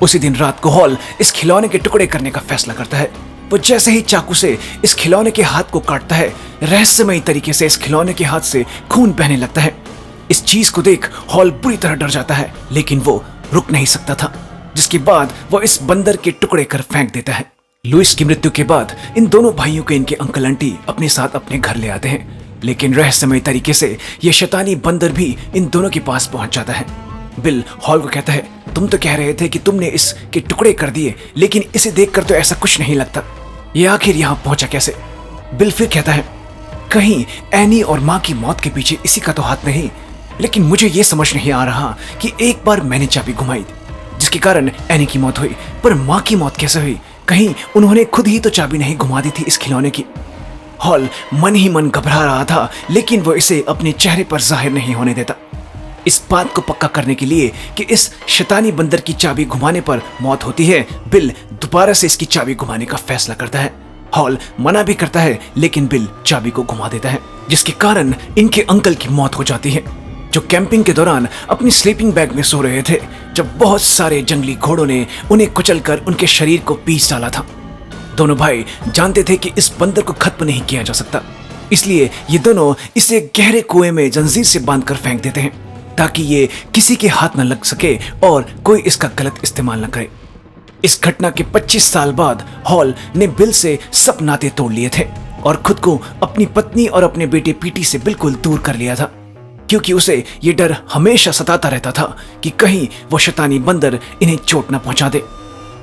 उसी दिन रात को हॉल इस खिलौने के टुकड़े करने का फैसला करता है। वो जैसे ही चाकू से इस खिलौने के हाथ को काटता है, रहस्यमयी तरीके से इस खिलौने के हाथ से खून बहने लगता है। इस चीज को देख हॉल बुरी तरह डर जाता है, लेकिन वो रुक नहीं सकता था, जिसके बाद वो इस बंदर के टुकड़े कर फेंक देता है। लुइस की मृत्यु के बाद इन दोनों भाइयों के इनके अंकल आंटी अपने साथ अपने घर ले आते हैं, लेकिन रहस्यमय तरीके से ये शैतानी बंदर भी इन दोनों के पास पहुंच जाता है। बिल हॉल को कहता है, तुम तो कह रहे थे कि तुमने इसके टुकड़े कर दिए, लेकिन इसे देखकर तो ऐसा कुछ नहीं लगता। ये आखिर यहाँ पहुंचा कैसे? बिल फिर कहता है, कहीं एनी और माँ की मौत के पीछे इसी का तो हाथ नहीं, लेकिन मुझे ये समझ नहीं आ रहा कि एक बार मैंने चाबी घुमाई जिसके कारण एनी की मौत हुई, पर माँ की मौत कैसे हुई? कहीं उन्होंने खुद ही तो चाबी नहीं घुमा दी थी इस खिलौने की? हॉल मन ही मन घबरा रहा था, लेकिन वो इसे अपने चेहरे पर जाहिर नहीं होने देता। इस बात को पक्का करने के लिए कि इस शैतानी बंदर की चाबी घुमाने पर मौत होती है, बिल दोबारा से इसकी चाबी घुमाने का फैसला करता है। हॉल मना भी करता है, लेकिन बिल चाबी को घुमा देता है, जिसके कारण इनके अंकल की मौत हो जाती है, जो कैंपिंग के दौरान अपनी स्लीपिंग बैग में सो रहे थे, जब बहुत सारे जंगली घोड़ों ने उन्हें कुचलकर उनके शरीर को पीस डाला था। दोनों भाई जानते थे कि इस बंदर को खत्म नहीं किया जा सकता, इसलिए ये दोनों इसे गहरे कुएं में जंजीर से बांधकर फेंक देते हैं, ताकि ये किसी के हाथ न लग सके और कोई इसका गलत इस्तेमाल न करे। इस घटना के 25 साल बाद हॉल ने बिल से सब नाते तोड़ लिए थे और खुद को अपनी पत्नी और अपने बेटे पीटी से बिल्कुल दूर कर लिया था, क्योंकि उसे ये डर हमेशा सताता रहता था कि कहीं वो शैतानी बंदर इन्हें चोट न पहुंचा दे।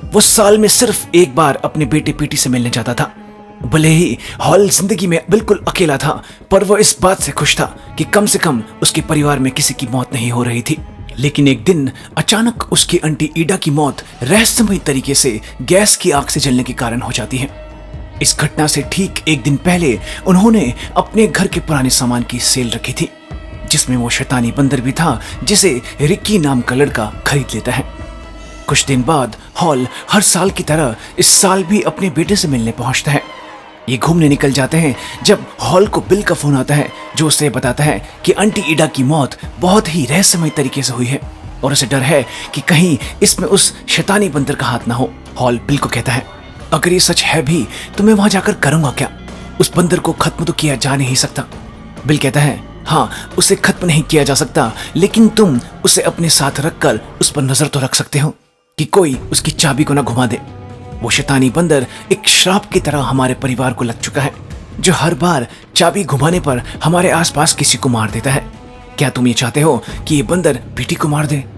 वो साल में सिर्फ एक बार अपने बेटे पीटी से मिलने जाता था। भले ही हॉल जिंदगी में बिल्कुल अकेला था, पर वो इस बात से खुश था कि कम से कम उसके परिवार में किसी की मौत नहीं हो रही थी। लेकिन एक दिन अचानक उसकी आंटी ईडा की मौत रहस्यमय तरीके से गैस की आग से जलने के कारण हो जाती है। इस घटना से ठीक एक दिन पहले उन्होंने अपने घर के पुराने सामान की सेल रखी थी, जिसमें वो शैतानी बंदर भी था, जिसे रिक्की नाम का लड़का खरीद लेता है। कुछ दिन बाद हॉल हर साल की तरह इस साल भी अपने बेटे से मिलने पहुंचता है। ये घूमने निकल जाते हैं जब हॉल को बिल का फोन आता है, जो उसे बताता है कि आंटी ईडा की मौत बहुत ही रहस्यमय तरीके से हुई है और उसे डर है कि कहीं इसमें उस शैतानी बंदर का हाथ ना हो। हॉल बिल को कहता है, अगर ये सच है भी तो मैं वहां जाकर करूंगा क्या? उस बंदर को खत्म तो किया जा नहीं सकता। बिल कहता है, हाँ, उसे खत्म नहीं किया जा सकता, लेकिन तुम उसे अपने साथ रखकर उस पर नजर तो रख सकते हो कि कोई उसकी चाबी को ना घुमा दे। वो शैतानी बंदर एक श्राप की तरह हमारे परिवार को लग चुका है, जो हर बार चाबी घुमाने पर हमारे आसपास किसी को मार देता है। क्या तुम ये चाहते हो कि ये बंदर पीटी को मार दे?